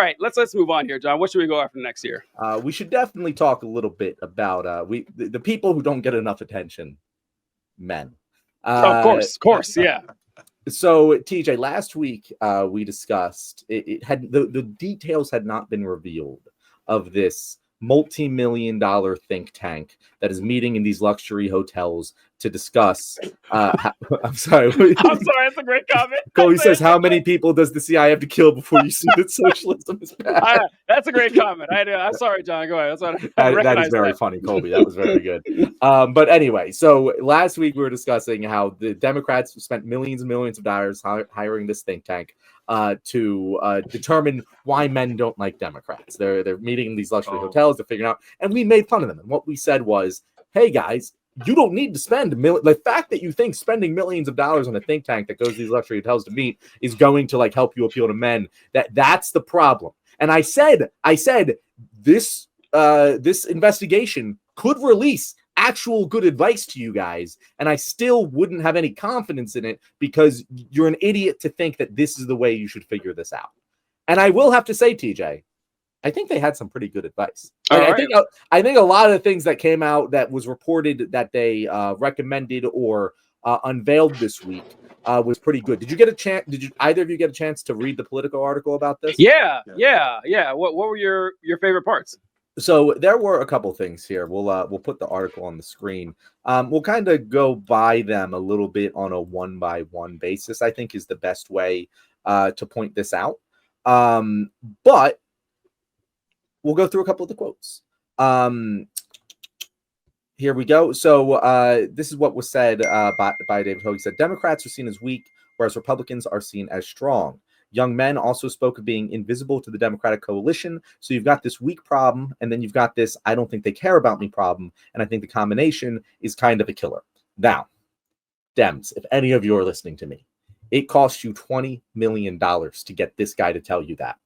right, let's move on here, John. What should we go after next year? We should definitely talk a little bit about the people who don't get enough attention, men. Of course, yeah. So, TJ, last week we discussed it had the details had not been revealed of this multi-million-dollar think tank that is meeting in these luxury hotels to discuss. I'm sorry. That's a great comment. Colby says, "How many people does the CIA have to kill before you see that socialism is bad?" That's a great comment. I'm sorry, John. Go ahead. That is very funny, Colby. That was very good. But anyway, so last week we were discussing how the Democrats spent millions and millions of dollars hiring this think tank to determine why men don't like Democrats. They're meeting in these luxury hotels. They're figuring out, and we made fun of them. And what we said was, "Hey guys, you don't need to spend the fact that you think spending millions of dollars on a think tank that goes to these luxury hotels to meet is going to like help you appeal to men. That's the problem." And I said this investigation could release actual good advice to you guys, and I still wouldn't have any confidence in it because you're an idiot to think that this is the way you should figure this out. And I will have to say, TJ, I think they had some pretty good advice. I think a lot of the things that came out that was reported that they recommended or unveiled this week was pretty good. Did you get a chance? Did either of you get a chance to read the Politico article about this? Yeah. What were your favorite parts? So there were a couple things here. We'll put the article on the screen. We'll kind of go by them a little bit on a one-by-one basis, I think is the best way to point this out. But we'll go through a couple of the quotes. Here we go. So this is what was said by David Hogue. He said, "Democrats are seen as weak, whereas Republicans are seen as strong. Young men also spoke of being invisible to the Democratic coalition. So you've got this weak problem, and then you've got this I don't think they care about me problem. And I think the combination is kind of a killer." Now, Dems, if any of you are listening to me, it cost you $20 million to get this guy to tell you that.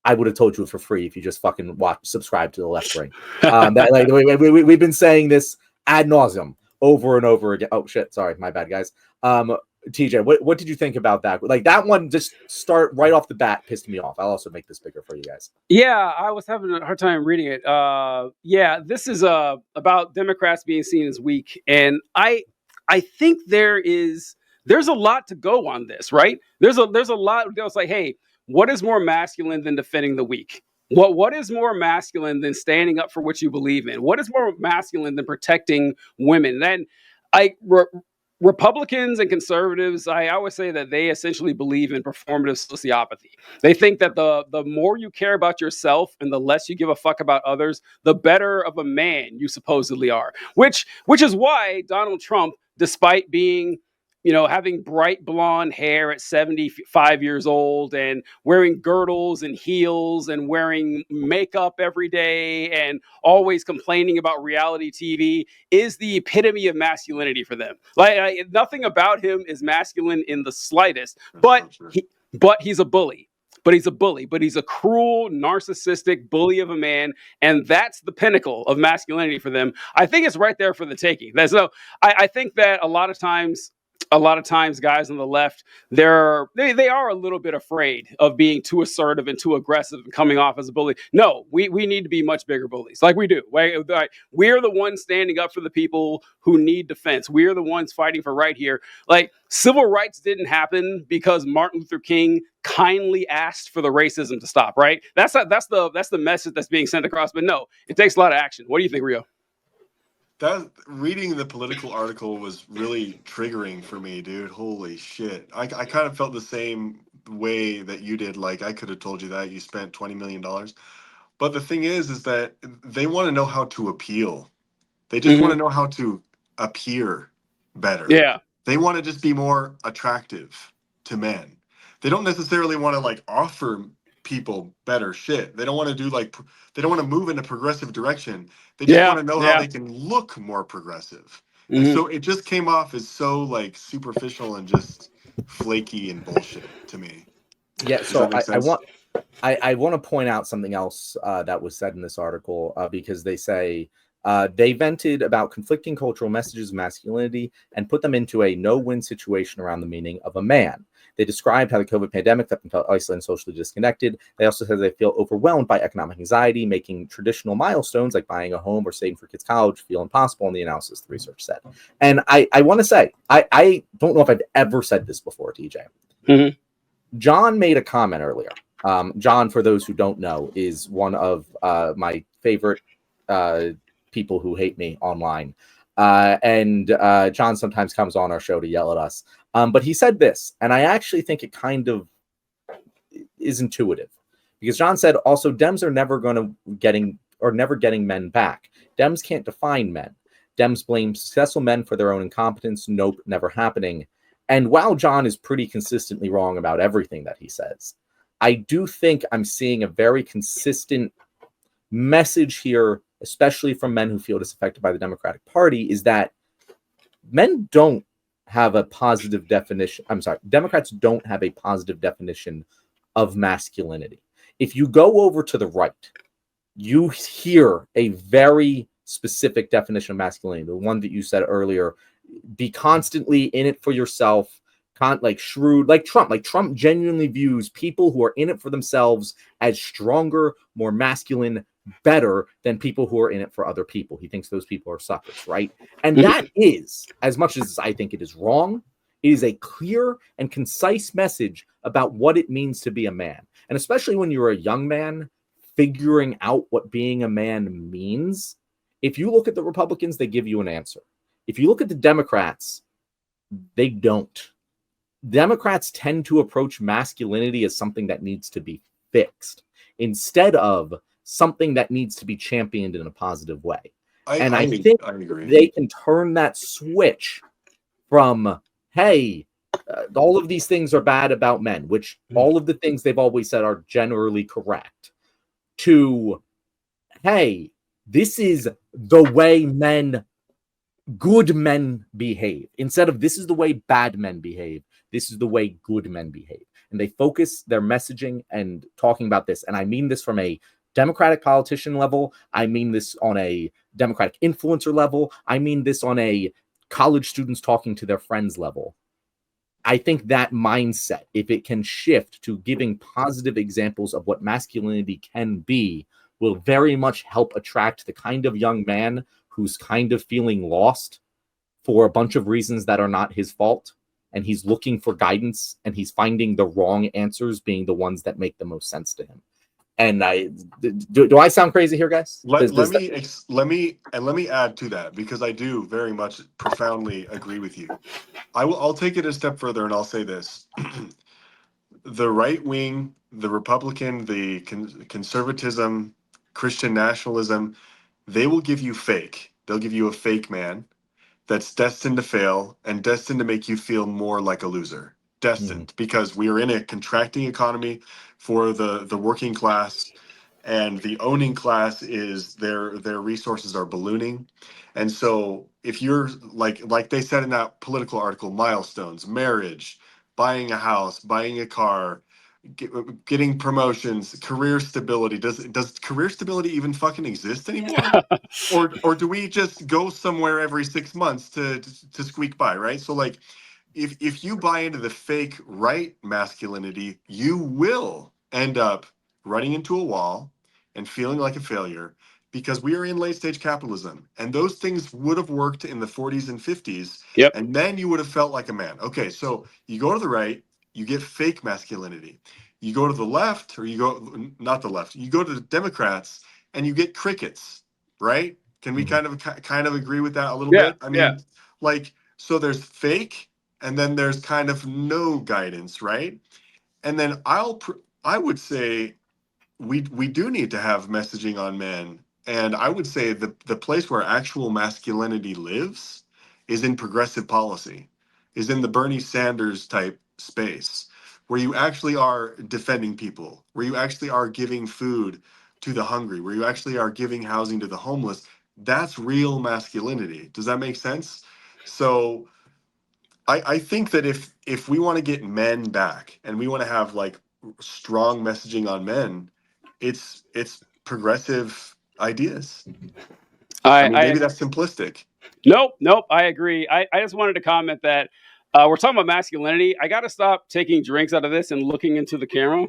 I would have told you for free if you just fucking subscribe to the Left Brain. We've been saying this ad nauseum over and over again. Oh shit, sorry, my bad, guys. TJ, what did you think about that? Like that one, just start right off the bat, pissed me off. I'll also make this bigger for you guys. Yeah, I was having a hard time reading it. Yeah, this is about Democrats being seen as weak, and I think there's a lot to go on this, right? There's a lot. It's like, hey, what is more masculine than defending the weak? What is more masculine than standing up for what you believe in? What is more masculine than protecting women? Then Republicans and conservatives, I always say that they essentially believe in performative sociopathy. They think that the more you care about yourself and the less you give a fuck about others, the better of a man you supposedly are. Which is why Donald Trump, despite being, having bright blonde hair at 75 years old and wearing girdles and heels and wearing makeup every day and always complaining about reality TV, is the epitome of masculinity for them. Like nothing about him is masculine in the slightest, but he's a bully. But he's a cruel, narcissistic bully of a man, and that's the pinnacle of masculinity for them. I think it's right there for the taking. I think that a lot of times, guys on the left, they are a little bit afraid of being too assertive and too aggressive and coming off as a bully. No, we need to be much bigger bullies, like we do. We're the ones standing up for the people who need defense. We're the ones fighting for right here. Like, civil rights didn't happen because Martin Luther King kindly asked for the racism to stop. Right? That's the message that's being sent across. But no, it takes a lot of action. What do you think, Rio? That reading the Political article was really triggering for me, dude. Holy shit. I kind of felt the same way that you did. Like, I could have told you that you spent $20 million. But the thing is that they want to know how to appeal. They just want to know how to appear better. Yeah. They want to just be more attractive to men. They don't necessarily want to like offer people better shit. They don't want to do they don't want to move in a progressive direction. They just want to know how they can look more progressive. And so it just came off as so like superficial and just flaky and bullshit to me. Yeah, so I want to point out something else that was said in this article because they say they vented about conflicting cultural messages of masculinity and put them into a no-win situation around the meaning of a man. They described how the COVID pandemic left them felt isolated and socially disconnected. They also said they feel overwhelmed by economic anxiety, making traditional milestones like buying a home or saving for kids' college feel impossible in the analysis, the research said. And I want to say, I don't know if I've ever said this before, TJ. Mm-hmm. John made a comment earlier. John, for those who don't know, is one of my favorite people who hate me online. And John sometimes comes on our show to yell at us. But he said this, and I actually think it kind of is intuitive, because John said also Dems are never getting men back. Dems can't define men. Dems blame successful men for their own incompetence. Nope, never happening. And while John is pretty consistently wrong about everything that he says, I do think I'm seeing a very consistent message here, especially from men who feel disaffected by the Democratic Party, is that men don't have a positive definition. I'm sorry, Democrats don't have a positive definition of masculinity. If you go over to the right, you hear a very specific definition of masculinity, the one that you said earlier: be constantly in it for yourself, like shrewd, like Trump. Like Trump genuinely views people who are in it for themselves as stronger, more masculine, better than people who are in it for other people. He thinks those people are suckers, right? And that is, as much as I think it is wrong, it is a clear and concise message about what it means to be a man. And especially when you're a young man figuring out what being a man means, if you look at the Republicans, they give you an answer. If you look at the Democrats, they don't. Democrats tend to approach masculinity as something that needs to be fixed instead of something that needs to be championed in a positive way. I think they can turn that switch from, hey, all of these things are bad about men, which all of the things they've always said are generally correct, to, hey, this is the way good men behave. Instead of this is the way bad men behave, this is the way good men behave. And they focus their messaging and talking about this. And I mean this from a Democratic politician level. I mean this on a Democratic influencer level. I mean this on a college students talking to their friends level. I think that mindset, if it can shift to giving positive examples of what masculinity can be, will very much help attract the kind of young man who's kind of feeling lost for a bunch of reasons that are not his fault. And he's looking for guidance, and he's finding the wrong answers being the ones that make the most sense to him. And do I sound crazy here, guys? Let me add to that, because I do very much profoundly agree with you. I'll take it a step further, and I'll say this: the right wing, the Republican, the conservatism, Christian nationalism, they will give you fake. They'll give you a fake man that's destined to fail and destined to make you feel more like a loser. Destined, because we are in a contracting economy for the working class, and the owning class is their resources are ballooning. And so if you're like they said in that Political article, milestones, marriage, buying a house, buying a car, getting promotions, career stability. Does career stability even fucking exist anymore? or do we just go somewhere every 6 months to squeak by, right? So like, if you buy into the fake right masculinity, you will end up running into a wall and feeling like a failure, because we are in late stage capitalism, and those things would have worked in the 40s and 50s. Yep. And then you would have felt like a man. Okay, so you go to the right, you get fake masculinity. You go to the left, or you go not the left, you go to the Democrats, and you get crickets, right? Can we kind of agree with that a little bit? I mean, like, so there's fake, and then there's kind of no guidance, right? And then I would say we do need to have messaging on men, and I would say the place where actual masculinity lives is in progressive policy, is in the Bernie Sanders type space, where you actually are defending people, where you actually are giving food to the hungry, where you actually are giving housing to the homeless. That's real masculinity. Does that make sense? So I think that if we want to get men back, and we want to have like strong messaging on men, it's progressive ideas. I mean, maybe that's simplistic. Nope. I agree. I just wanted to comment that We're talking about masculinity. I got to stop taking drinks out of this and looking into the camera.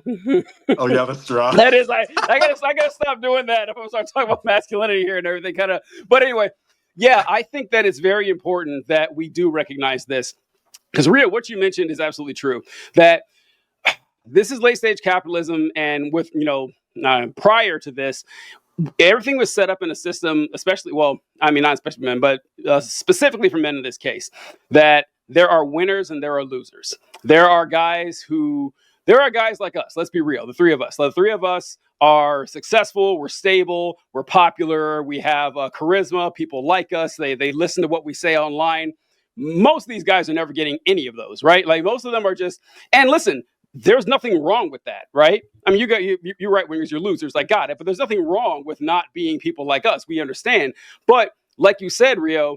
Oh yeah, that's dry. That is, I gotta stop doing that if I'm start talking about masculinity here and everything. But anyway, yeah, I think that it's very important that we do recognize this, because Rio, what you mentioned is absolutely true. That this is late stage capitalism, and with prior to this, everything was set up in a system, especially, well, I mean, not especially men, but specifically for men in this case, that there are winners and there are losers. There are guys like us. Let's be real. The three of us. The three of us are successful. We're stable. We're popular. We have charisma. People like us. They listen to what we say online. Most of these guys are never getting any of those, right? Like most of them are just, and listen, there's nothing wrong with that, right? I mean, you're right wingers, you're losers. I got it. But there's nothing wrong with not being people like us. We understand. But like you said, Rio,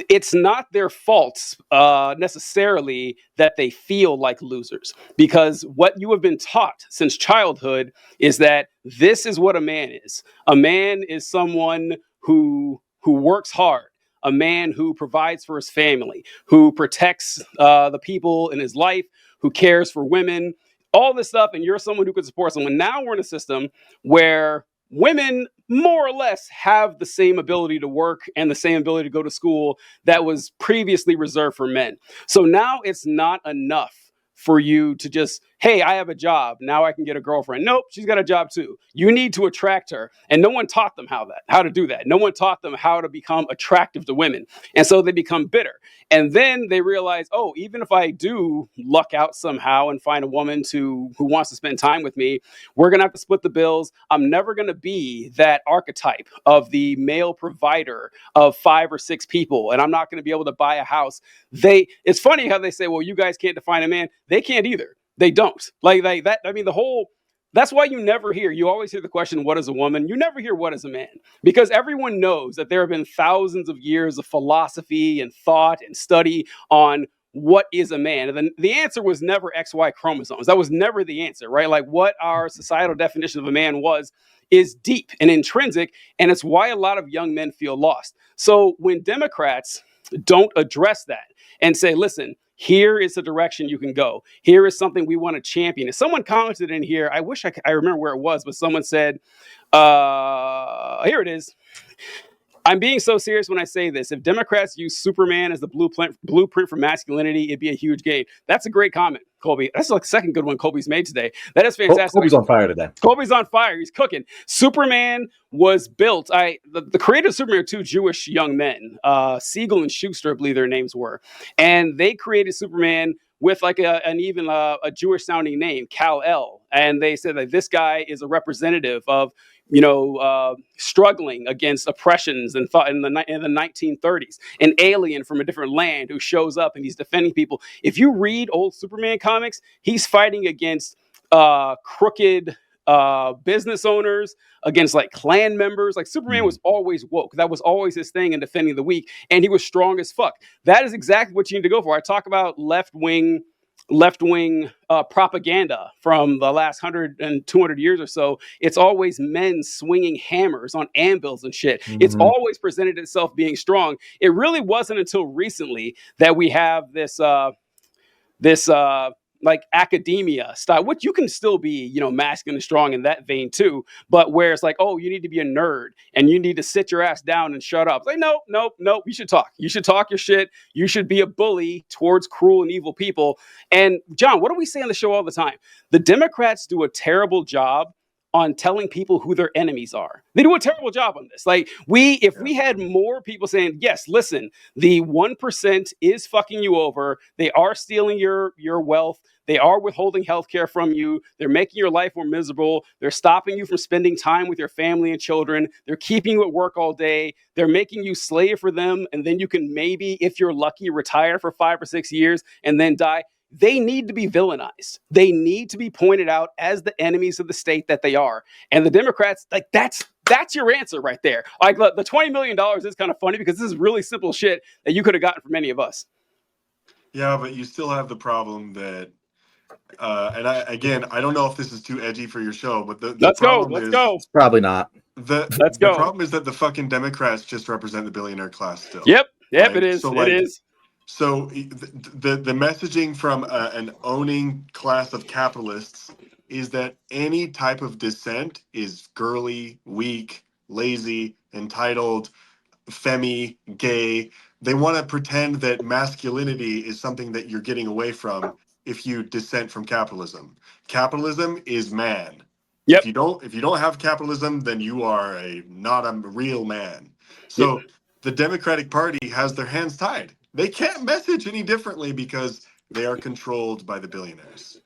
it's not their fault necessarily that they feel like losers, because what you have been taught since childhood is that this is what a man is. A man is someone who works hard. A man who provides for his family, who protects the people in his life, who cares for women, all this stuff, and you're someone who could support someone. Now we're in a system where women more or less have the same ability to work and the same ability to go to school that was previously reserved for men. So now it's not enough for you to just, hey, I have a job. Now I can get a girlfriend. Nope, she's got a job too. You need to attract her. And no one taught them how to do that. No one taught them how to become attractive to women. And so they become bitter. And then they realize, oh, even if I do luck out somehow and find a woman who wants to spend time with me, we're going to have to split the bills. I'm never going to be that archetype of the male provider of 5 or 6 people. And I'm not going to be able to buy a house. It's funny how they say, well, you guys can't define a man. They can't either. They don't. Like that. I mean, that's why you always hear the question, what is a woman? You never hear what is a man, because everyone knows that there have been thousands of years of philosophy and thought and study on what is a man. And then the answer was never XY chromosomes. That was never the answer, right? Like what our societal definition of a man is deep and intrinsic. And it's why a lot of young men feel lost. So when Democrats don't address that and say, listen, here is the direction you can go. Here is something we want to champion. If someone commented in here, I wish I remember where it was, but someone said, here it is. I'm being so serious when I say this. If Democrats use Superman as the blueprint for masculinity, it'd be a huge gain. That's a great comment, Colby. That's like the second good one Colby's made today. That is fantastic. Colby's on fire today. Colby's on fire. He's cooking. Superman was built. The creators of Superman are 2 Jewish young men, Siegel and Schuster, I believe their names were, and they created Superman with like a Jewish sounding name, Kal-El, and they said that this guy is a representative of struggling against oppressions and thought in the 1930s, an alien from a different land who shows up and he's defending people. If you read old Superman comics, he's fighting against crooked business owners, against like clan members. Like Superman was always woke. That was always his thing in defending the weak, and he was strong as fuck. That is exactly what you need to go for. I talk about left-wing propaganda from the last 100 and 200 years or so. It's always men swinging hammers on anvils and shit. Mm-hmm. It's always presented itself being strong. It really wasn't until recently that we have this like academia style, which you can still be, masculine and strong in that vein too, but where it's like, oh, you need to be a nerd and you need to sit your ass down and shut up. It's like, no, you should talk. You should talk your shit. You should be a bully towards cruel and evil people. And John, what do we say on the show all the time? The Democrats do a terrible job on telling people who their enemies are. They do a terrible job on this. Like if we had more people saying, yes, listen, the 1% is fucking you over. They are stealing your wealth. They are withholding healthcare from you. They're making your life more miserable. They're stopping you from spending time with your family and children. They're keeping you at work all day. They're making you slave for them. And then you can maybe, if you're lucky, retire for 5 or 6 years and then die. They need to be villainized. They need to be pointed out as the enemies of the state that they are. And the Democrats, like that's your answer right there. Like the $20 million is kind of funny because this is really simple shit that you could have gotten from any of us. Yeah, but you still have the problem that, and I don't know if this is too edgy for your show, but let's go. It's probably not. The problem is that the fucking Democrats just represent the billionaire class still. Yep, it is. So, it is. So the messaging from an owning class of capitalists is that any type of dissent is girly, weak, lazy, entitled, femi, gay. They want to pretend that masculinity is something that you're getting away from if you dissent from capitalism. Capitalism is man. Yep. If you don't have capitalism, then you are not a real man. Yep. So the Democratic Party has their hands tied. They can't message any differently because they are controlled by the billionaires.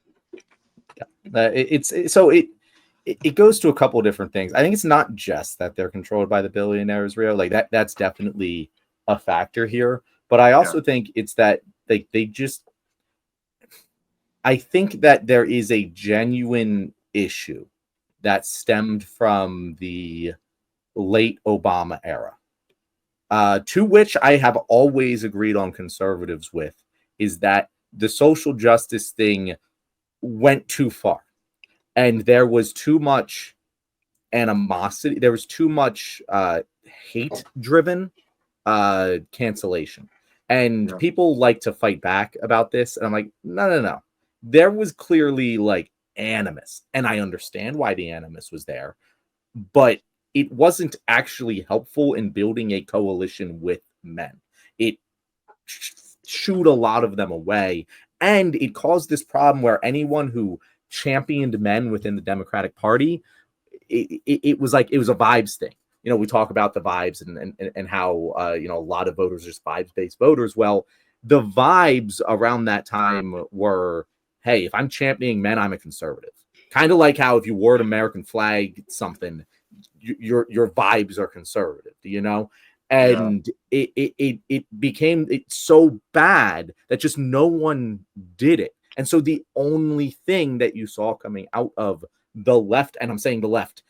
It goes to a couple of different things. I think it's not just that they're controlled by the billionaires, Rio. Like that's definitely a factor here. But I also think it's that they just. I think that there is a genuine issue that stemmed from the late Obama era, to which I have always agreed on conservatives with, is that the social justice thing went too far. And there was too much animosity. There was too much hate-driven cancellation. And people like to fight back about this. And I'm like, no. There was clearly like animus. And I understand why the animus was there. But it wasn't actually helpful in building a coalition with men. It shooed a lot of them away. And it caused this problem where anyone who championed men within the Democratic Party, it was like it was a vibes thing. You know, we talk about the vibes and how a lot of voters are just vibes-based voters. Well, the vibes around that time were, hey, if I'm championing men, I'm a conservative. Kind of like how if you wore an American flag something, your vibes are conservative, you know? And it became so bad that just no one did it. And so the only thing that you saw coming out of the left, and I'm saying the left,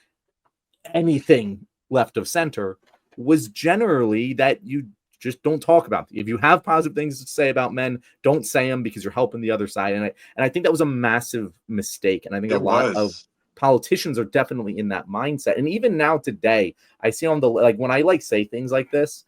anything left of center, was generally that you just don't talk about them. If you have positive things to say about men, don't say them because you're helping the other side. And I think that was a massive mistake. And I think a lot of politicians are definitely in that mindset. And even now today, I see on the, like, when I like say things like this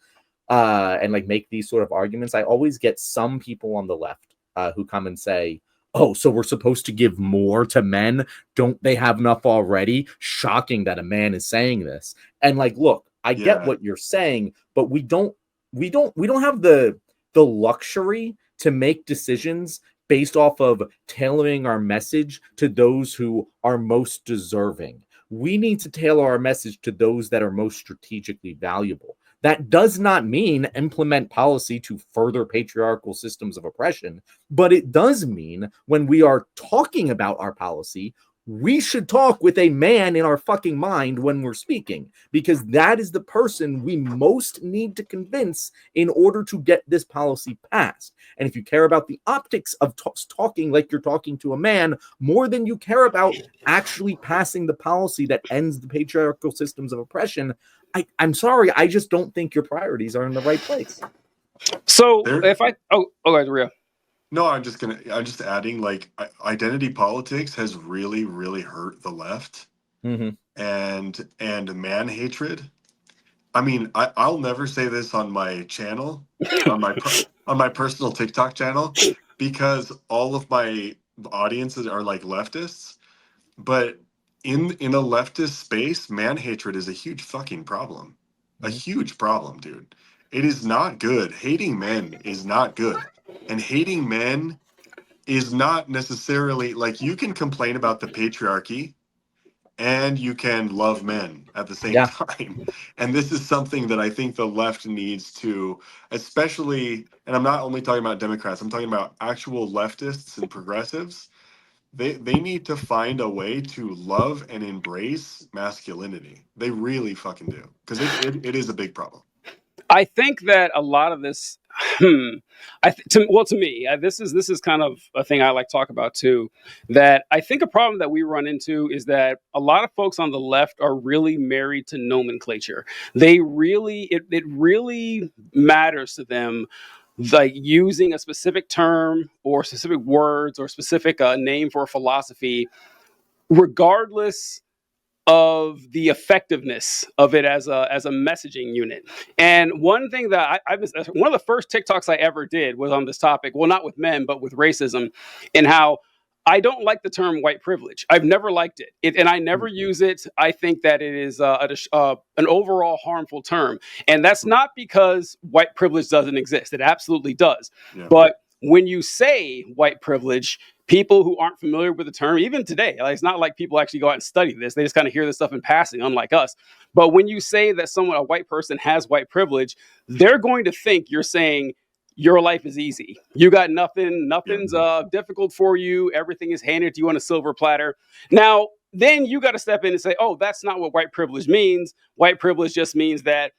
and like make these sort of arguments, I always get some people on the left who come and say, oh, so we're supposed to give more to men? Don't they have enough already? Shocking that a man is saying this. And like, look, I get what you're saying, but we don't have the luxury to make decisions based off of tailoring our message to those who are most deserving. We need to tailor our message to those that are most strategically valuable. That does not mean implement policy to further patriarchal systems of oppression, but it does mean when we are talking about our policy, we should talk with a man in our fucking mind when we're speaking, because that is the person we most need to convince in order to get this policy passed. And if you care about the optics of talking like you're talking to a man more than you care about actually passing the policy that ends the patriarchal systems of oppression, I'm sorry, I just don't think your priorities are in the right place. So if I Ria. No, I'm just adding, like, identity politics has really, really hurt the left, and man hatred. I mean, I'll never say this on my channel, on my personal TikTok channel, because all of my audiences are like leftists. But in a leftist space, man hatred is a huge fucking problem, a huge problem, dude. It is not good. Hating men is not good, and hating men is not necessarily, like, you can complain about the patriarchy and you can love men at the same time. And this is something that I think the left needs to, especially, and I'm not only talking about Democrats, I'm talking about actual leftists and progressives. They need to find a way to love and embrace masculinity. They really fucking do, because it is a big problem. I think that a lot of this, to me, this is kind of a thing I like to talk about too. That I think a problem that we run into is that a lot of folks on the left are really married to nomenclature. They really, it really matters to them, like using a specific term or specific words or specific name for a philosophy, regardless of the effectiveness of it as a messaging unit. And one thing that one of the first TikToks I ever did was on this topic. Well, not with men, but with racism, and how I don't like the term white privilege. I've never liked it, and I never use it. I think that it is an overall harmful term, and that's not because white privilege doesn't exist. It absolutely does. Yeah. But when you say white privilege, people who aren't familiar with the term, even today, like, it's not like people actually go out and study this. They just kind of hear this stuff in passing, unlike us. But when you say that a white person has white privilege, they're going to think you're saying your life is easy. You got nothing's difficult for you. Everything is handed to you on a silver platter. Now, then you got to step in and say, oh, that's not what white privilege means. White privilege just means that,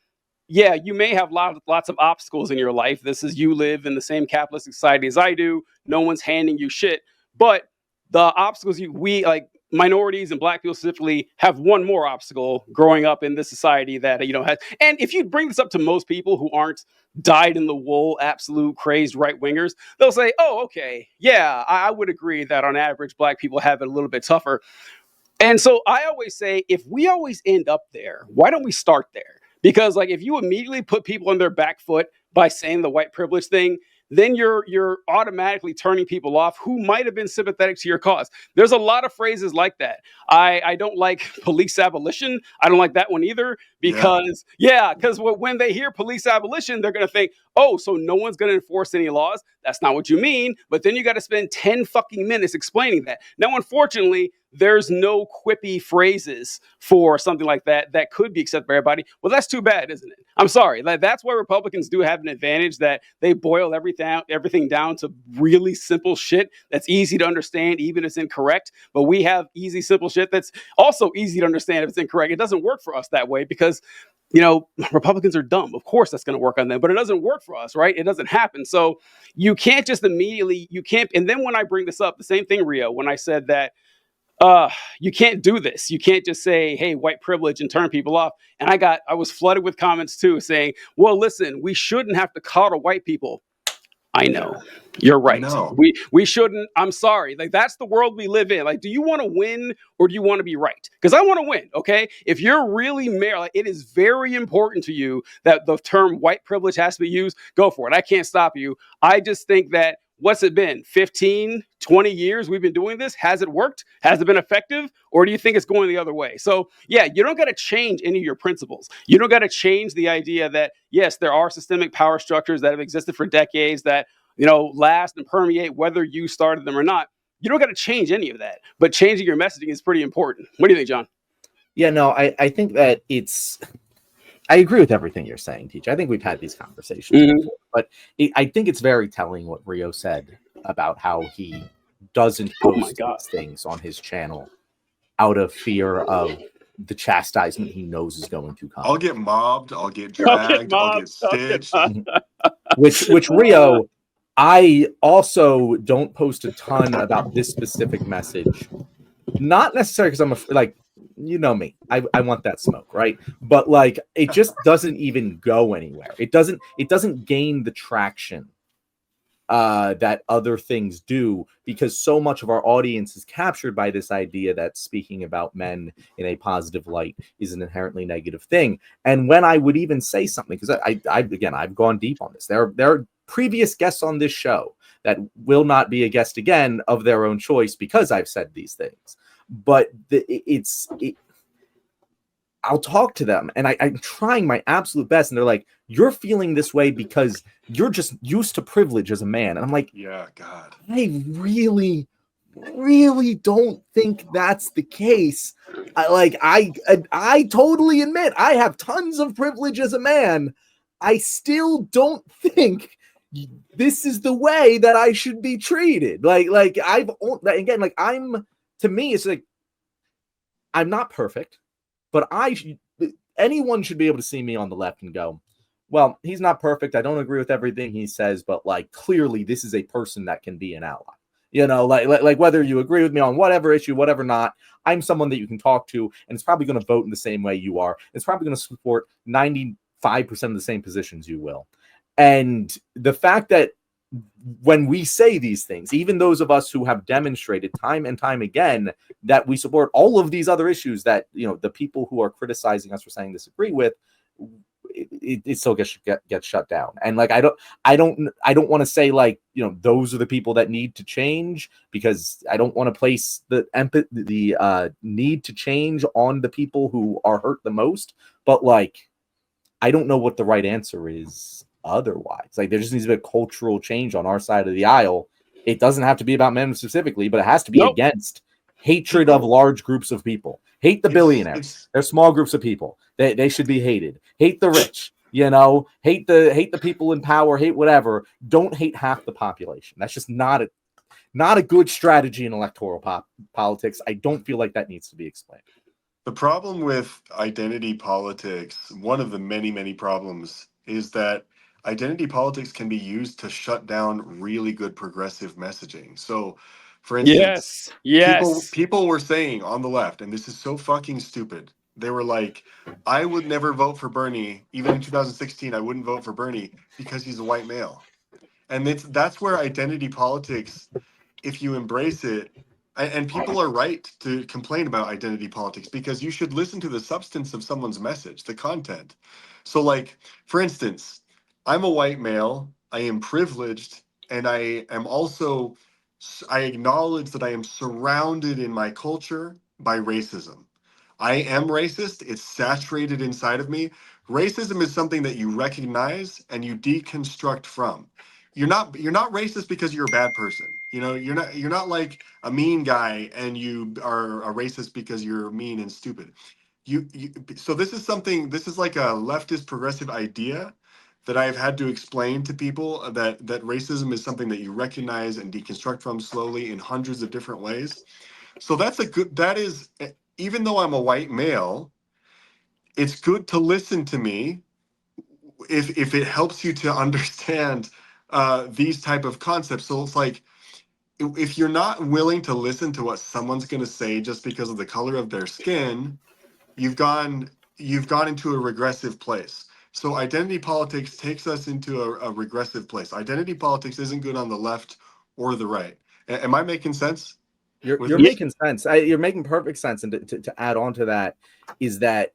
yeah, you may have lots of obstacles in your life. This is, you live in the same capitalist society as I do. No one's handing you shit. But the obstacles we like minorities and black people specifically have one more obstacle growing up in this society that, has. And if you bring this up to most people who aren't dyed in the wool, absolute crazed right wingers, they'll say, oh, okay, yeah, I would agree that on average, black people have it a little bit tougher. And so I always say, if we always end up there, why don't we start there? Because like, if you immediately put people on their back foot by saying the white privilege thing, then you're automatically turning people off who might have been sympathetic to your cause. There's a lot of phrases like that. I don't like police abolition. I don't like that one either, because when they hear police abolition, they're going to think, oh, so no one's going to enforce any laws. That's not what you mean. But then you got to spend 10 fucking minutes explaining that. Now, unfortunately, there's no quippy phrases for something like that that could be accepted by everybody. Well, that's too bad, isn't it? I'm sorry. That's why Republicans do have an advantage, that they boil everything down to really simple shit that's easy to understand, even if it's incorrect. But we have easy, simple shit that's also easy to understand if it's incorrect. It doesn't work for us that way because, Republicans are dumb. Of course that's going to work on them, but it doesn't work for us, right? It doesn't happen. So you can't just immediately, and then when I bring this up, the same thing, Rio, when I said that, you can't do this. You can't just say, hey, white privilege, and turn people off. And I was flooded with comments too saying, well, listen, we shouldn't have to coddle white people. I know. You're right. We shouldn't. I'm sorry. Like, that's the world we live in. Like, do you want to win or do you want to be right? Because I want to win. Okay. If you're really like, it is very important to you that the term white privilege has to be used, go for it. I can't stop you. I just think that, what's it been? 15, 20 years we've been doing this? Has it worked? Has it been effective? Or do you think it's going the other way? So yeah, you don't got to change any of your principles. You don't got to change the idea that, yes, there are systemic power structures that have existed for decades that, last and permeate whether you started them or not. You don't got to change any of that. But changing your messaging is pretty important. What do you think, John? Yeah, no, I think that I agree with everything you're saying, Teach. I think we've had these conversations before, but I think it's very telling what Rio said about how he doesn't post these things on his channel out of fear of the chastisement he knows is going to come. I'll get mobbed. I'll get dragged. I'll get stitched. Which Rio, I also don't post a ton about this specific message. Not necessarily because I'm like, you know me, I want that smoke, right? But like, it just doesn't even go anywhere. It doesn't gain the traction that other things do, because so much of our audience is captured by this idea that speaking about men in a positive light is an inherently negative thing. And when I would even say something, because I've gone deep on this. There are previous guests on this show that will not be a guest again of their own choice because I've said these things. But I'll talk to them and I'm trying my absolute best. And they're like, you're feeling this way because you're just used to privilege as a man. And I'm like, yeah, God, I really, really don't think that's the case. I totally admit I have tons of privilege as a man. I still don't think this is the way that I should be treated. To me, it's like, I'm not perfect, but anyone should be able to see me on the left and go, well, he's not perfect. I don't agree with everything he says, but like, clearly this is a person that can be an ally. Like whether you agree with me on whatever issue, whatever not, I'm someone that you can talk to, and it's probably going to vote in the same way you are. It's probably going to support 95% of the same positions you will. And the fact that when we say these things, even those of us who have demonstrated time and time again that we support all of these other issues that, the people who are criticizing us for saying this agree with, it still gets shut down. And like, I don't want to say like, those are the people that need to change, because I don't want to place the need to change on the people who are hurt the most. But like, I don't know what the right answer is otherwise. Like, there just needs to be a cultural change on our side of the aisle. It doesn't have to be about men specifically, but it has to be against hatred of large groups of people. Hate the billionaires. They're small groups of people. They should be hated. Hate the rich. Hate the people in power. Hate whatever. Don't hate half the population. That's just not a good strategy in electoral politics. I don't feel like that needs to be explained. The problem with identity politics, one of the many, many problems, is that identity politics can be used to shut down really good progressive messaging. So, for instance, people were saying on the left, and this is so fucking stupid, they were like, I would never vote for Bernie. Even in 2016, I wouldn't vote for Bernie because he's a white male. And that's where identity politics, if you embrace it, and people are right to complain about identity politics, because you should listen to the substance of someone's message, the content. So like, for instance, I'm a white male, I am privileged, and I acknowledge that I am surrounded in my culture by racism. I am racist, it's saturated inside of me. Racism is something that you recognize and you deconstruct from. You're not racist because you're a bad person. You're not like a mean guy and you are a racist because you're mean and stupid. So this is like a leftist progressive idea that I've had to explain to people, that racism is something that you recognize and deconstruct from slowly in hundreds of different ways. So even though I'm a white male, it's good to listen to me if it helps you to understand these type of concepts. So it's like, if you're not willing to listen to what someone's going to say just because of the color of their skin, you've gone into a regressive place. So identity politics takes us into a regressive place. Identity politics isn't good on the left or the right. Am I making sense? You're making sense. You're making perfect sense. And to add on to that is that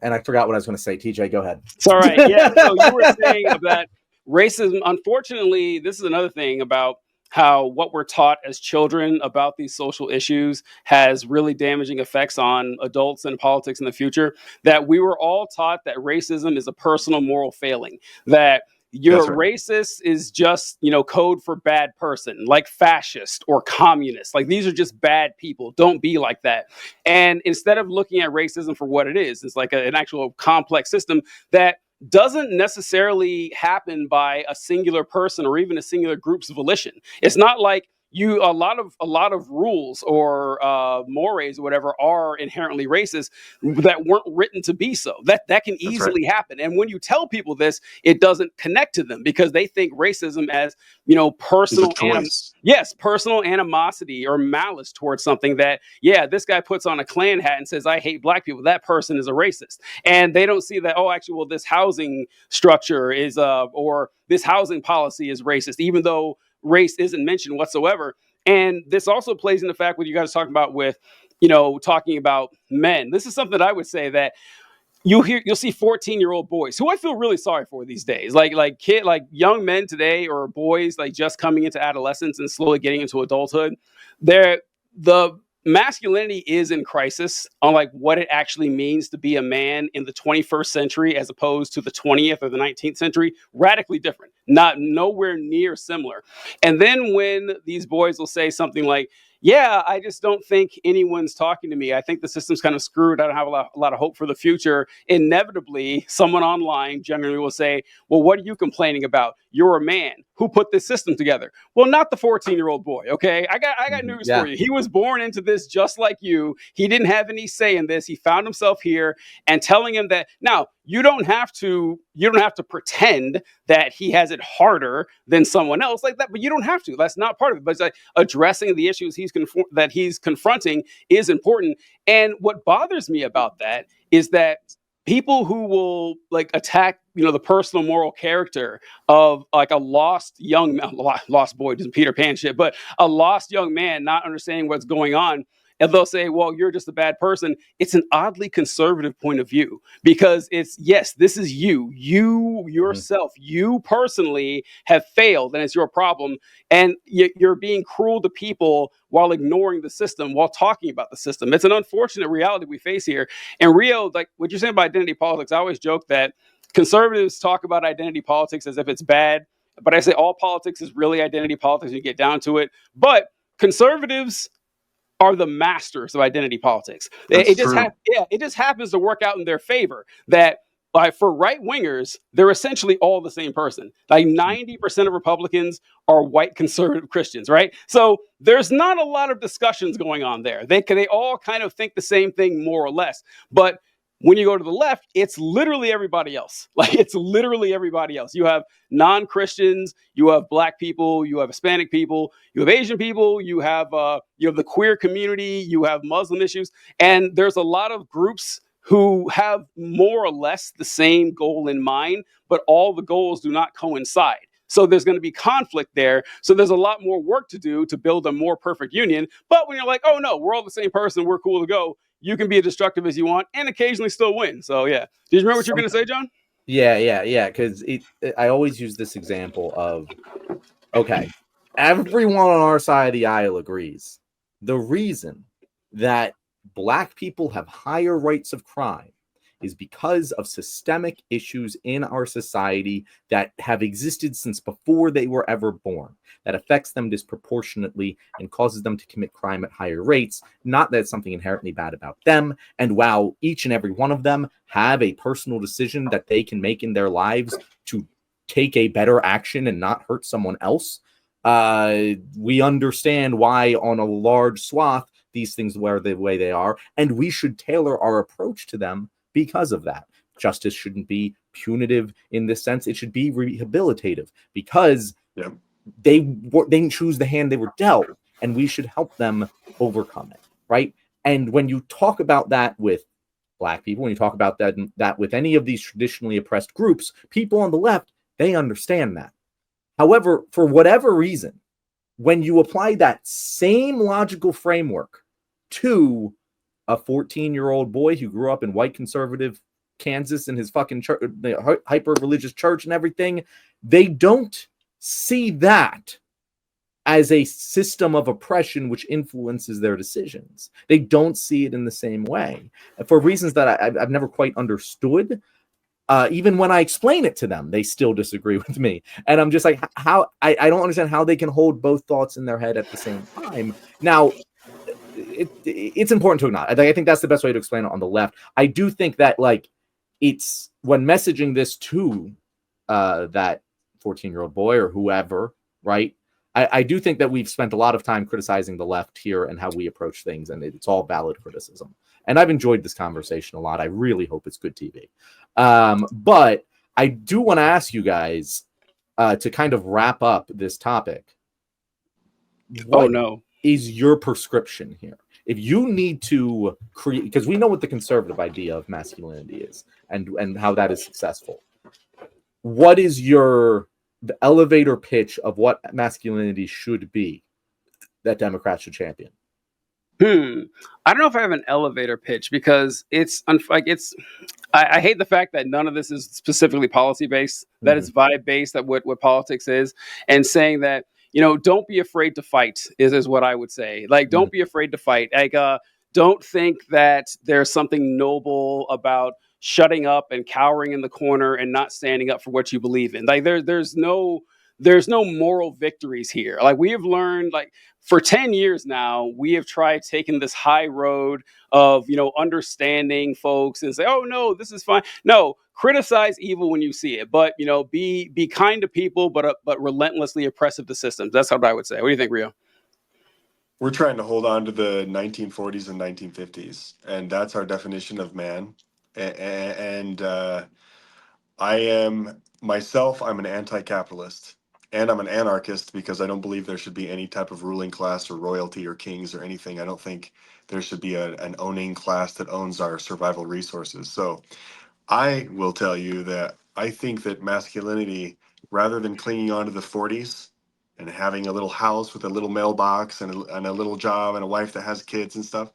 and I forgot what I was going to say. TJ, go ahead. It's all right. Yeah. So you were saying that racism, unfortunately, this is another thing about how what we're taught as children about these social issues has really damaging effects on adults and politics in the future. That we were all taught that racism is a personal moral failing, that you're racist is just, code for bad person, like fascist or communist. Like, these are just bad people. Don't be like that. And instead of looking at racism for what it is, it's like an actual complex system that doesn't necessarily happen by a singular person or even a singular group's volition. It's not like a lot of rules or mores or whatever are inherently racist that weren't written to be so. That can easily happen. And when you tell people this, it doesn't connect to them because they think racism as, personal personal animosity or malice towards something that, this guy puts on a Klan hat and says, I hate black people. That person is a racist. And they don't see that, this housing structure is or this housing policy is racist, even though race isn't mentioned whatsoever. And this also plays in the fact what you guys talking about with, talking about men. This is something that I would say that you'll see 14-year-old boys who I feel really sorry for these days. Like young men today, or boys like just coming into adolescence and slowly getting into adulthood. The masculinity is in crisis on like what it actually means to be a man in the 21st century as opposed to the 20th or the 19th century. Radically different, nowhere near similar. And then when these boys will say something like, I just don't think anyone's talking to me. I think the system's kind of screwed. I don't have a lot of hope for the future. Inevitably, someone online generally will say, well, what are you complaining about? You're a man. Who put this system together? Well, not the 14-year-old boy, okay? I got news for you. He was born into this just like you. He didn't have any say in this. He found himself here, and telling him that now you don't have to pretend that he has it harder than someone else like that, but you don't have to. That's not part of it. But it's like addressing the issues that he's confronting is important. And what bothers me about that is that people who will like attack, the personal moral character of like a lost boy, doesn't Peter Pan shit, but a lost young man not understanding what's going on. And they'll say, well, you're just a bad person. It's an oddly conservative point of view because it's, yes, this is you yourself, you personally have failed and it's your problem. And you're being cruel to people while ignoring the system, while talking about the system. It's an unfortunate reality we face here. And Rio, like what you're saying about identity politics, I always joke that conservatives talk about identity politics as if it's bad. But I say all politics is really identity politics when you get down to it. But conservatives are the masters of identity politics. That's It just true. it just happens to work out in their favor that for right wingers, they're essentially all the same person. Like 90% of Republicans are white conservative Christians, right? So there's not a lot of discussions going on there. They all kind of think the same thing more or less. But when you go to the left, it's literally everybody else. Like it's literally everybody else. You have non-Christians, you have Black people, you have Hispanic people, you have Asian people, you have the queer community, you have Muslim issues, and there's a lot of groups who have more or less the same goal in mind, but all the goals do not coincide. So there's going to be conflict there. So there's a lot more work to do to build a more perfect union. But when you're like, oh no, we're all the same person, we're cool to go, you can be as destructive as you want and occasionally still win. So yeah. Did you remember what you were going to say, John? Yeah. Because I always use this example of, okay, everyone on our side of the aisle agrees. The reason that Black people have higher rates of crime is because of systemic issues in our society that have existed since before they were ever born, that affects them disproportionately and causes them to commit crime at higher rates. Not that it's something inherently bad about them. And while each and every one of them have a personal decision that they can make in their lives to take a better action and not hurt someone else, we understand why on a large swath these things were the way they are, and we should tailor our approach to them because of that. Justice shouldn't be punitive in this sense. It should be rehabilitative because they didn't choose the hand they were dealt, and we should help them overcome it, right? And when you talk about that with Black people, when you talk about that with any of these traditionally oppressed groups, people on the left, they understand that. However, for whatever reason, when you apply that same logical framework to a 14-year-old boy who grew up in white conservative Kansas in his fucking church, hyper-religious church and everything, they don't see that as a system of oppression which influences their decisions. They don't see it in the same way. For reasons that I've never quite understood. Even when I explain it to them, they still disagree with me. And I'm just like, how I don't understand how they can hold both thoughts in their head at the same time. Now, it's important to acknowledge. I think that's the best way to explain it on the left. I do think that like it's when messaging this to that 14-year-old boy or whoever, right? I do think that we've spent a lot of time criticizing the left here and how we approach things, and it's all valid criticism. And I've enjoyed this conversation a lot. I really hope it's good TV. But I do want to ask you guys to kind of wrap up this topic. What is your prescription here? If you need to create, because we know what the conservative idea of masculinity is and how that is successful. What is the elevator pitch of what masculinity should be that Democrats should champion? I don't know if I have an elevator pitch because I hate the fact that none of this is specifically policy based, that it's vibe based, that what politics is, and saying that, don't be afraid to fight is what I would say. Like, don't be afraid to fight. Like, don't think that there's something noble about shutting up and cowering in the corner and not standing up for what you believe in. Like there's no moral victories here. Like we have learned, like for 10 years now, we have tried taking this high road of, understanding folks and say, oh no, this is fine. No, criticize evil when you see it, but be kind to people, but relentlessly oppressive to systems. That's what I would say. What do you think, Rio? We're trying to hold on to the 1940s and 1950s, and that's our definition of man. And I am myself, I'm an anti-capitalist, and I'm an anarchist because I don't believe there should be any type of ruling class or royalty or kings or anything. I don't think there should be an owning class that owns our survival resources. So I will tell you that I think that masculinity, rather than clinging on to the 40s and having a little house with a little mailbox and a little job and a wife that has kids and stuff,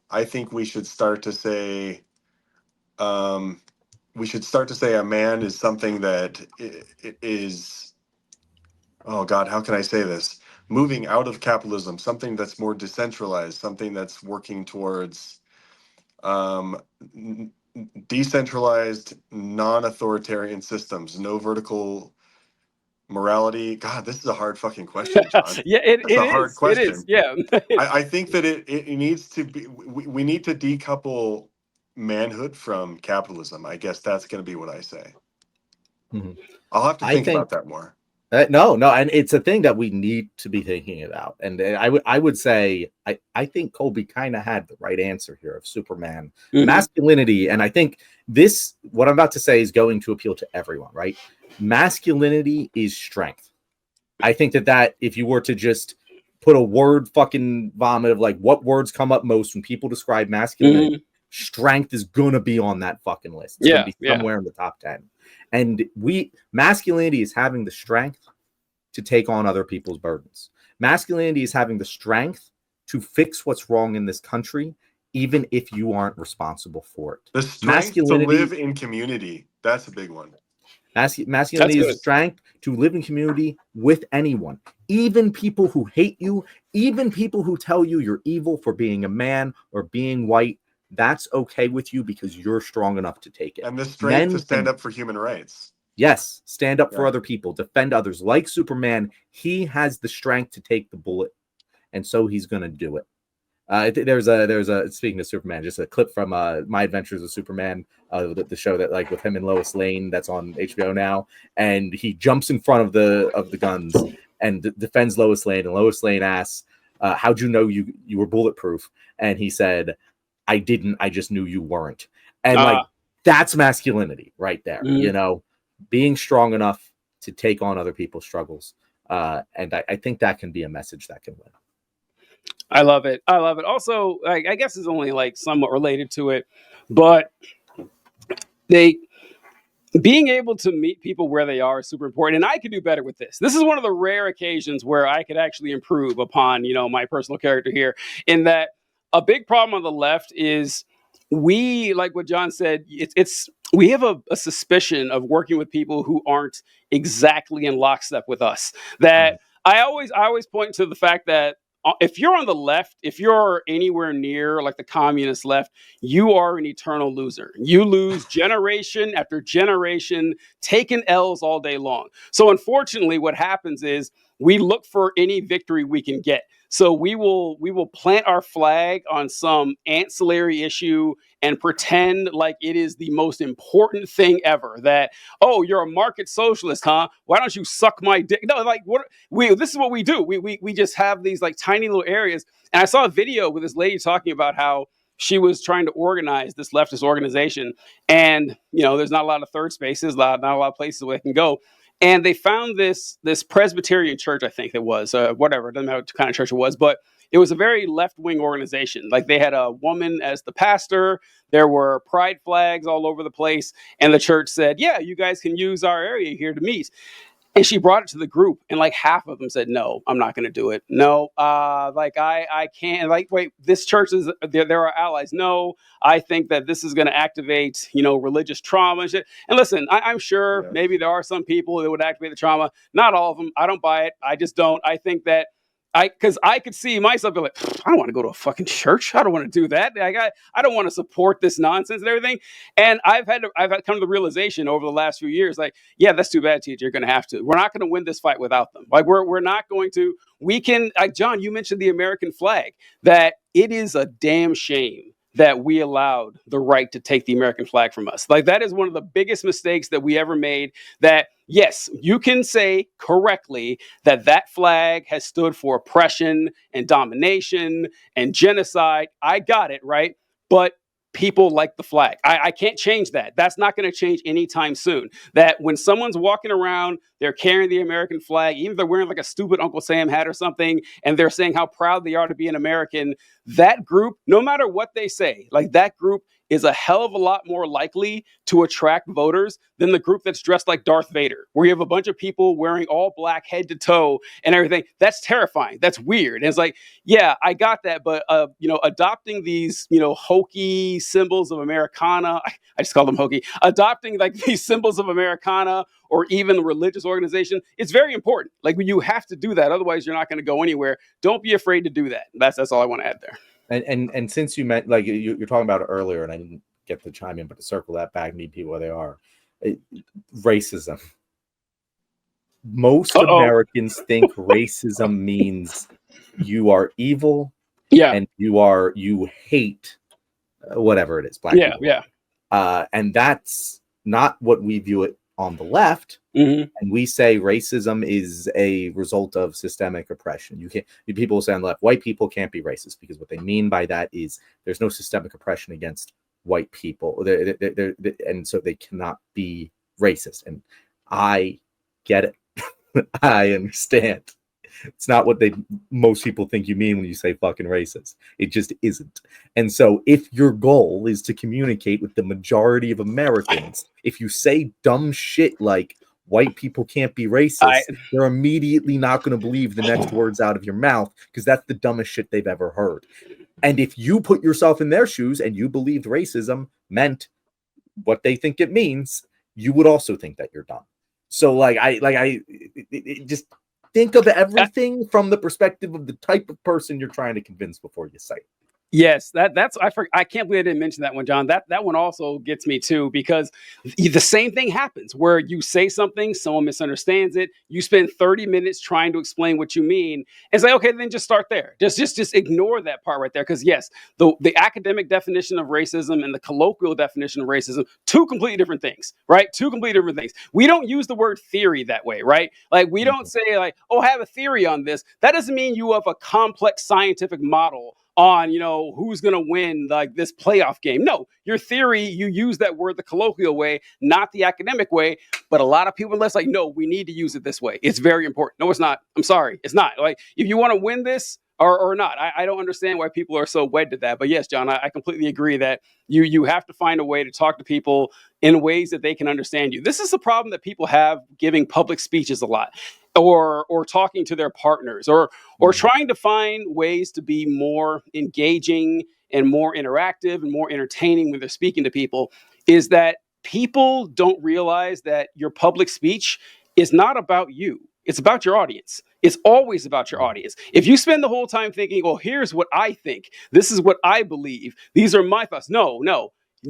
I think um, we should start to say a man is something that is, oh God, how can I say this? Moving out of capitalism, something that's more decentralized, something that's working towards um, decentralized, non-authoritarian systems, no vertical morality. God, this is a hard fucking question, John. Yeah, That's a hard it is. question. Yeah. I think that it needs to be. We need to decouple manhood from capitalism. I guess that's going to be what I say. Mhm. I'll have to I think about think that more. no, and it's a thing that we need to be thinking about. And I would say I think Colby kind of had the right answer here of Superman masculinity, and I think this what I'm about to say is going to appeal to everyone, right? Masculinity is strength. I think that if you were to just put a word fucking vomit of like what words come up most when people describe masculinity, strength is gonna be on that fucking list. It's gonna be somewhere in the top 10. And masculinity is having the strength to take on other people's burdens. Masculinity is having the strength to fix what's wrong in this country, even if you aren't responsible for it. The strength to live in community. That's a big one. Masculinity is the strength to live in community with anyone, even people who hate you, even people who tell you you're evil for being a man or being white. That's okay with you because you're strong enough to take it. And the strength to stand up for human rights. Yes, stand up for other people, defend others. Like Superman, he has the strength to take the bullet, and so he's going to do it. There's a speaking of Superman, just a clip from My Adventures with Superman, the show that like with him and Lois Lane that's on HBO now, and he jumps in front of the guns and defends Lois Lane, and Lois Lane asks, "How'd you know you were bulletproof?" And he said, "I didn't. I just knew you weren't." And like that's masculinity right there, you know, being strong enough to take on other people's struggles, and I think that can be a message that can win. I love it. I love it. Also, I guess it's only like somewhat related to it, but being able to meet people where they are is super important. And I could do better with this. This is one of the rare occasions where I could actually improve upon, my personal character here, in that a big problem on the left is we, like what John said, we have a suspicion of working with people who aren't exactly in lockstep with us. That I always point to the fact that if you're on the left, if you're anywhere near like the communist left, you are an eternal loser. You lose generation after generation, taking L's all day long. So unfortunately, what happens is we look for any victory we can get. So we will plant our flag on some ancillary issue and pretend like it is the most important thing ever. That, oh, you're a market socialist, huh? Why don't you suck my dick? No, like this is what we do. We just have these like tiny little areas. And I saw a video with this lady talking about how she was trying to organize this leftist organization, and there's not a lot of third spaces, not a lot of places where they can go. And they found this Presbyterian church, I think it was, whatever, doesn't matter what kind of church it was, but it was a very left-wing organization. Like they had a woman as the pastor, there were pride flags all over the place, and the church said, yeah, you guys can use our area here to meet. And she brought it to the group, and like half of them said, no, I'm not going to do it. No, I can't. Like, wait, this church is, there are allies. No, I think that this is going to activate, religious trauma and shit. And listen, I'm sure maybe there are some people that would activate the trauma. Not all of them. I don't buy it. I just don't. I think that because I could see myself be like, I don't want to go to a fucking church. I don't want to do that. I don't want to support this nonsense and everything. And I've had come to the realization over the last few years, like, yeah, that's too bad, TJ. You're going to have to. We're not going to win this fight without them. Like we're not going to. We can. Like John, you mentioned the American flag. That it is a damn shame that we allowed the right to take the American flag from us. Like that is one of the biggest mistakes that we ever made. That yes, you can say correctly that flag has stood for oppression and domination and genocide. I got it, right? But people like the flag. I can't change that. That's not going to change anytime soon. That when someone's walking around, they're carrying the American flag, even if they're wearing like a stupid Uncle Sam hat or something, and they're saying how proud they are to be an American, that group, no matter what they say, like that group is a hell of a lot more likely to attract voters than the group that's dressed like Darth Vader, where you have a bunch of people wearing all black head to toe and everything. That's terrifying. That's weird. And it's like, yeah, I got that. But, adopting these, hokey symbols of Americana, I just call them hokey, adopting like these symbols of Americana or even the religious organization, it's very important. Like you have to do that. Otherwise, you're not going to go anywhere. Don't be afraid to do that. That's all I want to add there. And since you meant, like you're talking about it earlier, and I didn't get to chime in, but to circle that back, meet people where they are. Racism. Most Americans think racism means you are evil, and you hate whatever it is, black people. And that's not what we view it on the left. And we say racism is a result of systemic oppression. You can't. People say on the left, white people can't be racist, because what they mean by that is there's no systemic oppression against white people, and so they cannot be racist. And I get it. I understand. It's not what most people think you mean when you say fucking racist. It just isn't. And so if your goal is to communicate with the majority of Americans, if you say dumb shit like white people can't be racist, they're immediately not going to believe the next words out of your mouth, because that's the dumbest shit they've ever heard. And if you put yourself in their shoes and you believed racism meant what they think it means, you would also think that you're dumb. So just think of everything from the perspective of the type of person you're trying to convince before you say it. Yes, I can't believe I didn't mention that one, John. That one also gets me too, because the same thing happens where you say something, someone misunderstands it. You spend 30 minutes trying to explain what you mean, and it's like, okay, then just start there. Just ignore that part right there, because yes, the academic definition of racism and the colloquial definition of racism, two completely different things, right? Two completely different things. We don't use the word theory that way, right? Like we don't say like, oh, I have a theory on this. That doesn't mean you have a complex scientific model on, who's going to win like this playoff game. No, your theory, you use that word the colloquial way, not the academic way. But a lot of people are like, no, we need to use it this way. It's very important. No, it's not. I'm sorry. It's not. Like, if you want to win this or not, I don't understand why people are so wed to that. But yes, John, I completely agree that you have to find a way to talk to people in ways that they can understand you. This is the problem that people have giving public speeches a lot, or talking to their partners, or trying to find ways to be more engaging and more interactive and more entertaining when they're speaking to people, is that people don't realize that your public speech is not about you. It's about your audience. It's always about your audience. If you spend the whole time thinking, well, here's what I think, this is what I believe, these are my thoughts. No.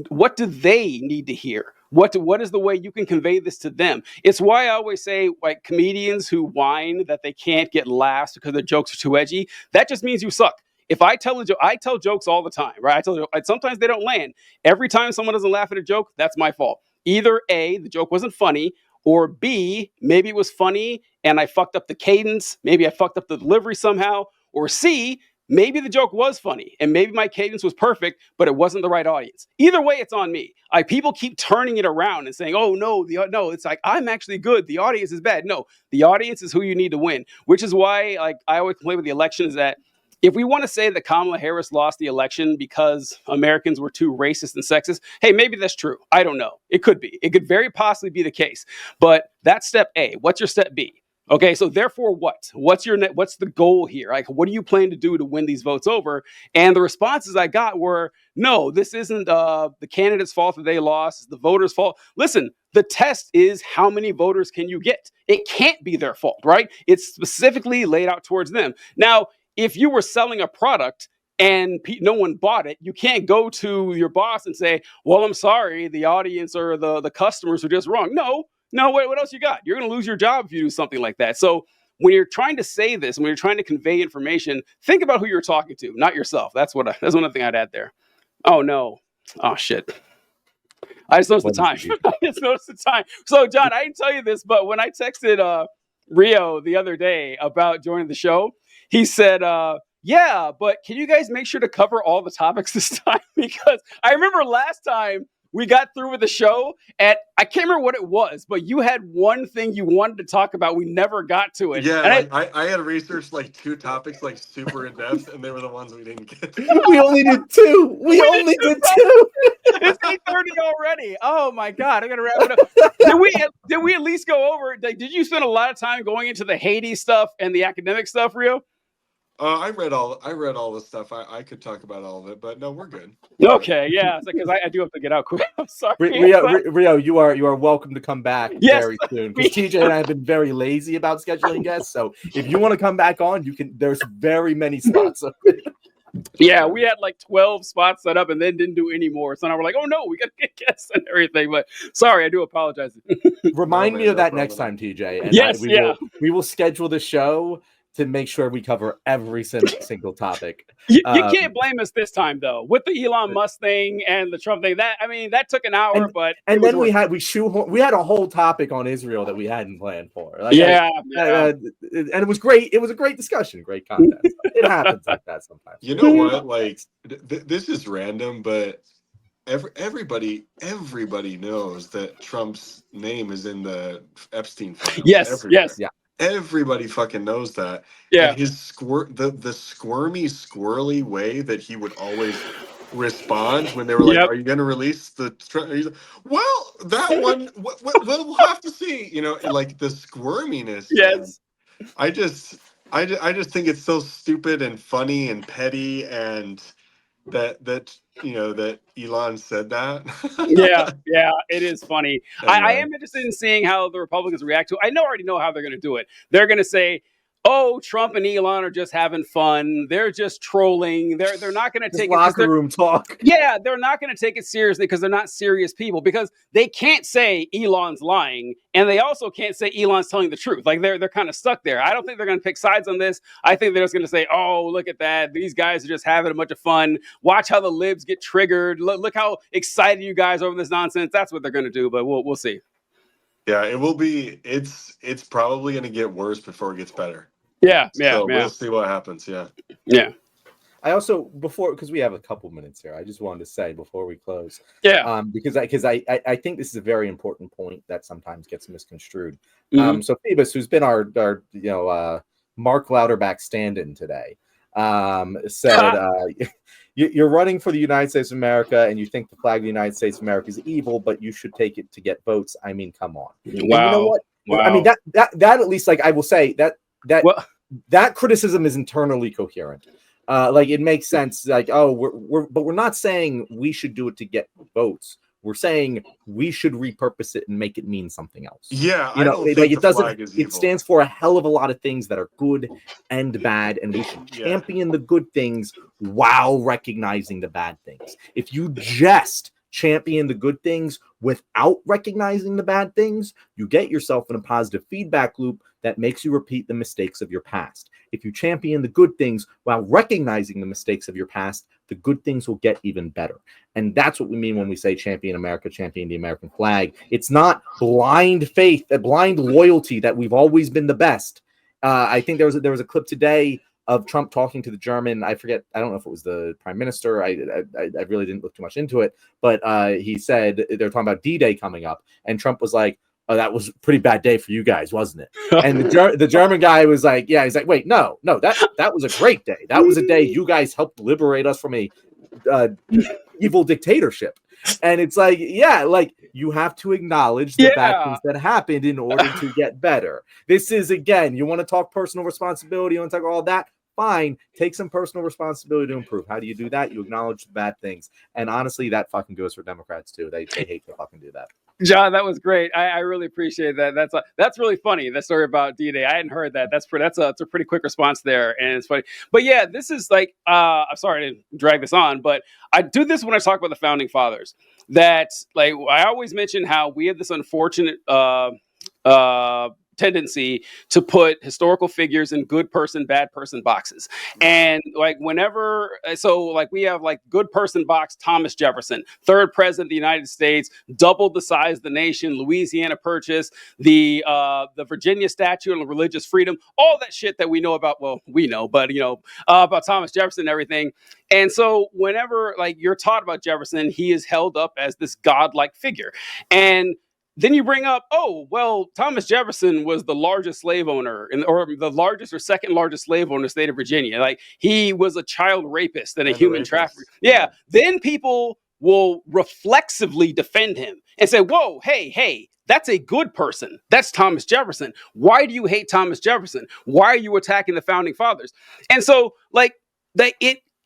What do they need to hear? What is the way you can convey this to them? It's why I always say, like, comedians who whine that they can't get laughs because their jokes are too edgy, that just means you suck. If I tell a joke, I tell jokes all the time, right? Sometimes they don't land. Every time someone doesn't laugh at a joke, that's my fault. Either A, the joke wasn't funny, or B, maybe it was funny and I fucked up the cadence, maybe I fucked up the delivery somehow, or C, maybe the joke was funny and maybe my cadence was perfect, but it wasn't the right audience. Either way, it's on me. People keep turning it around and saying, oh, no, it's like, I'm actually good. The audience is bad. No, the audience is who you need to win, which is why, like, I always complain with the election is that if we want to say that Kamala Harris lost the election because Americans were too racist and sexist, hey, maybe that's true. I don't know. It could be. It could very possibly be the case. But that's step A. What's your step B? Okay, so therefore what? What's the goal here? Like, what do you plan to do to win these votes over? And the responses I got were, no, this isn't the candidate's fault that they lost. It's the voters' fault. Listen, the test is how many voters can you get? It can't be their fault, right? It's specifically laid out towards them. Now, if you were selling a product and no one bought it, you can't go to your boss and say, well, I'm sorry, the audience or the customers are just wrong. No, what else you got? You're going to lose your job if you do something like that. So when you're trying to say this, when you're trying to convey information, think about who you're talking to, not yourself. That's one thing I'd add there. Oh, no. Oh, shit. I just noticed the time. So, John, I didn't tell you this, but when I texted Rio the other day about joining the show, he said, yeah, but can you guys make sure to cover all the topics this time? Because I remember last time we got through with the show, and I can't remember what it was, but you had one thing you wanted to talk about. We never got to it. Yeah, and like I had researched like 2 topics like super in depth, and they were the ones we didn't get. We only did 2. We only did 2. It's 8:30 already. Oh my god, I gotta wrap it up. Did we at least go over? Like, did you spend a lot of time going into the Haiti stuff and the academic stuff, Rio? I read all the stuff. I could talk about all of it, but no, we're good. Okay, yeah, because I do have to get out quick. I'm sorry. Rio, you are welcome to come back very soon. Because TJ and I have been very lazy about scheduling guests, so if you want to come back on, you can. There's very many spots. Yeah, we had like 12 spots set up and then didn't do any more. So now we're like, oh no, we got to get guests and everything. But sorry, I do apologize. Remind me of that next time, TJ. And yes, we will schedule the show to make sure we cover every single topic. You can't blame us this time, though, with the Elon Musk thing and the Trump thing. That took an hour, and then we had a whole topic on Israel that we hadn't planned for. Like, and it was great. It was a great discussion, great content. It happens like that sometimes. You know what? Like this is random, but everybody knows that Trump's name is in the Epstein file. Yes, yeah. Everybody fucking knows that. Yeah. And his the squirmy, squirrely way that he would always respond when they were like, "Are you going to release the?" He's like, well, that one, we'll have to see. You know, like the squirminess. Yes. Man. I just think it's so stupid and funny and petty, and that Elon said that. yeah, it is funny. Anyway. I am interested in seeing how the Republicans react to it. I already know how they're going to do it. They're going to say, oh, Trump and Elon are just having fun. They're just trolling. They're not going to take locker room talk. Yeah, they're not going to take it seriously because they're not serious people. Because they can't say Elon's lying, and they also can't say Elon's telling the truth. Like they're kind of stuck there. I don't think they're going to pick sides on this. I think they're just going to say, "Oh, look at that! These guys are just having a bunch of fun. Watch how the libs get triggered. Look how excited you guys are over this nonsense." That's what they're going to do. But we'll see. Yeah, it will be. It's probably going to get worse before it gets better. Yeah. We'll see what happens. Yeah. I also because we have a couple minutes here, I just wanted to say before we close. Yeah. Because I think this is a very important point that sometimes gets misconstrued. Mm-hmm. So Phoebus, who's been our Mark Louderback stand-in today, said you're running for the United States of America and you think the flag of the United States of America is evil, but you should take it to get votes. I mean, come on. Wow. And you know what? Wow. I mean that at least, like, I will say that criticism is internally coherent. Like it makes sense. Like, but we're not saying we should do it to get votes. We're saying we should repurpose it and make it mean something else. Yeah, I don't think it doesn't. It stands for a hell of a lot of things that are good and bad, and we should champion the good things while recognizing the bad things. If you just champion the good things without recognizing the bad things, you get yourself in a positive feedback loop that makes you repeat the mistakes of your past. If you champion the good things while recognizing the mistakes of your past, the good things will get even better. And that's what we mean when we say champion America, champion the American flag. It's not blind faith, a blind loyalty that we've always been the best. I think there was a clip today of Trump talking to the German, I forget, I don't know if it was the prime minister. I really didn't look too much into it, but he said they're talking about D-Day coming up, and Trump was like, "Oh, that was a pretty bad day for you guys, wasn't it?" And the German guy was like, "Yeah." He's like, "Wait, no, that was a great day. That was a day you guys helped liberate us from a evil dictatorship." And it's like, yeah, like you have to acknowledge the bad things that happened in order to get better. This is, again, you want to talk personal responsibility, you want to talk all that, fine, take some personal responsibility to improve. How do you do that? You acknowledge the bad things. And honestly, that fucking goes for Democrats too. They hate to fucking do that. John, that was great. I really appreciate that. That's really funny. That story about D-Day. I hadn't heard that. That's a pretty quick response there, and it's funny. But yeah, this is like I'm sorry to drag this on, but I do this when I talk about the founding fathers. That, like, I always mention how we have this unfortunate tendency to put historical figures in good person, bad person boxes. And like whenever, so like we have like good person box, Thomas Jefferson, third president of the United States, doubled the size of the nation, Louisiana Purchase, the Virginia Statute on religious freedom, all that shit that we know about. Well, we know, but about Thomas Jefferson and everything. And so whenever like you're taught about Jefferson, he is held up as this godlike figure. And then you bring up, oh, well, Thomas Jefferson was the largest slave owner or the largest or second largest slave owner in the state of Virginia. Like he was a child rapist and a human trafficker. Yeah. Then people will reflexively defend him and say, whoa, hey, that's a good person. That's Thomas Jefferson. Why do you hate Thomas Jefferson? Why are you attacking the founding fathers? And so like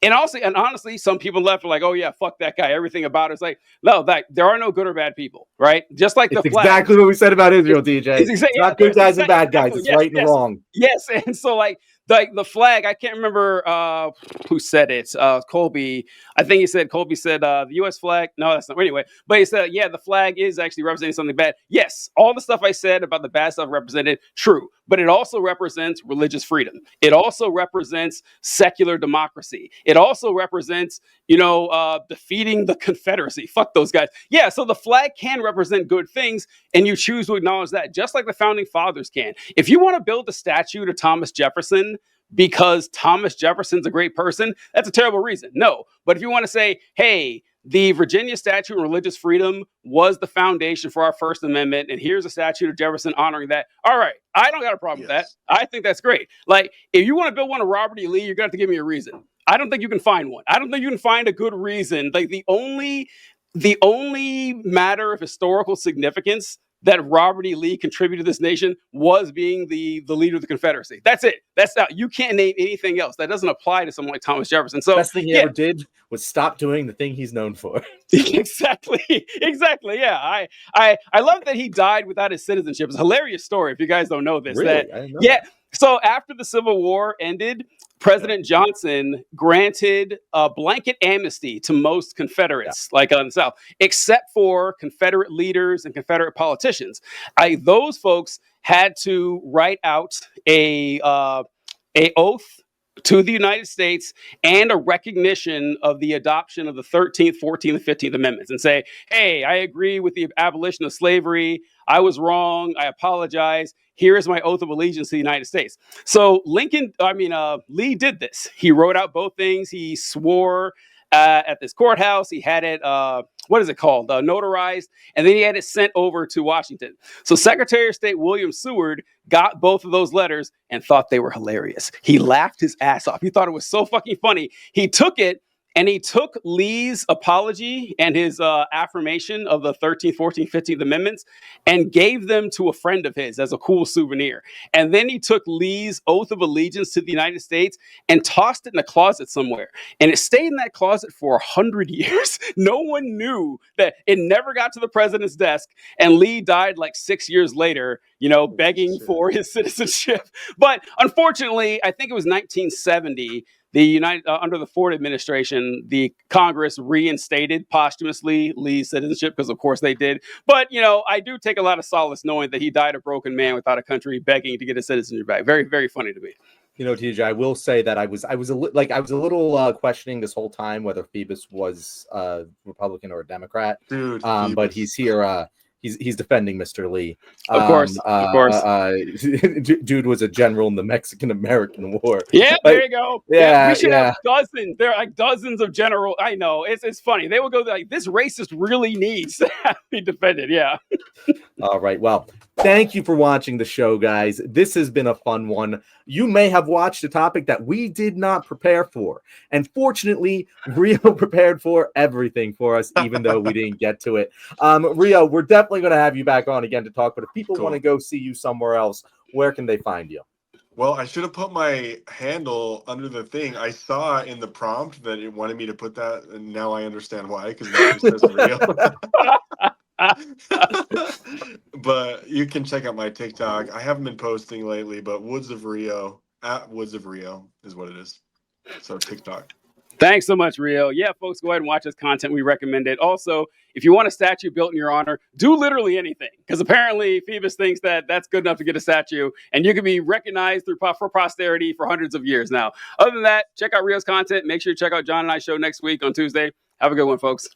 and honestly, some people left are like, oh yeah, fuck that guy. Everything about it is like, no, there are no good or bad people, right? Just like the flag. Exactly what we said about Israel, DJ. It's not good guys and bad guys. It's right and wrong. Yes, and so like the flag, I can't remember who said it. Colby, I think Colby said the U.S. flag. No, that's not. Anyway, but he said, yeah, the flag is actually representing something bad. Yes, all the stuff I said about the bad stuff represented, true. But it also represents religious freedom. It also represents secular democracy. It also represents, defeating the Confederacy. Fuck those guys. Yeah, so the flag can represent good things, and you choose to acknowledge that, just like the founding fathers can. If you want to build a statue to Thomas Jefferson because Thomas Jefferson's a great person, that's a terrible reason. No. But if you want to say, hey, the Virginia Statute on Religious Freedom was the foundation for our First Amendment, and here's a statue of Jefferson honoring that. All right, I don't got a problem with that. I think that's great. Like, if you want to build one of Robert E. Lee, you're going to have to give me a reason. I don't think you can find one. I don't think you can find a good reason. Like, the only matter of historical significance that Robert E. Lee contributed to this nation was being the leader of the Confederacy. That's it. That's not, you can't name anything else. That doesn't apply to someone like Thomas Jefferson. So the best thing he ever did was stop doing the thing he's known for. Exactly. Yeah. I love that he died without his citizenship. It's a hilarious story if you guys don't know this. Really? I didn't know that. So after the Civil War ended, President Johnson granted a blanket amnesty to most Confederates, like on the South, except for Confederate leaders and Confederate politicians. Those folks had to write out a oath to the United States and a recognition of the adoption of the 13th, 14th, and 15th Amendments and say, hey, I agree with the abolition of slavery. I was wrong. I apologize. Here is my oath of allegiance to the United States. So Lee did this. He wrote out both things. He swore at this courthouse. He had it, notarized, and then he had it sent over to Washington. So Secretary of State William Seward got both of those letters and thought they were hilarious. He laughed his ass off. He thought it was so fucking funny. He took it, and he took Lee's apology and his affirmation of the 13th, 14th, 15th Amendments and gave them to a friend of his as a cool souvenir. And then he took Lee's oath of allegiance to the United States and tossed it in a closet somewhere. And it stayed in that closet for 100 years. No one knew that. It never got to the president's desk. And Lee died like 6 years later, begging for his citizenship. But unfortunately, I think it was 1970, under the Ford administration, the Congress reinstated posthumously Lee's citizenship, because of course they did. But, I do take a lot of solace knowing that he died a broken man without a country, begging to get his citizenship back. Very, very funny to me. TJ, I will say that I was a little questioning this whole time whether Phoebus was a Republican or a Democrat. Dude, but he's here. He's defending Mr. Lee. Of course. Dude was a general in the Mexican-American War. Yeah, there you go. Yeah, we should have dozens. There are like dozens of general. I know. It's funny. They will go like, this racist really needs to be defended. Yeah. All right. Well, thank you for watching the show, guys. This has been a fun one. You may have watched a topic that we did not prepare for. And fortunately, Rio prepared for everything for us, even though we didn't get to it. Rio, we're definitely going to have you back on again to talk. But if people want to go see you somewhere else, where can they find you? Well, I should have put my handle under the thing. I saw in the prompt that it wanted me to put that, and now I understand why, because now it says Rio. But you can check out my TikTok. I haven't been posting lately, but Woods of Rio, at Woods of Rio is what it is. So TikTok. Thanks so much, Rio. Yeah, folks, go ahead and watch this content. We recommend it. Also, if you want a statue built in your honor, do literally anything. Because apparently Phoebus thinks that that's good enough to get a statue, and you can be recognized for posterity for hundreds of years now. Other than that, check out Rio's content. Make sure you check out John and I's show next week on Tuesday. Have a good one, folks.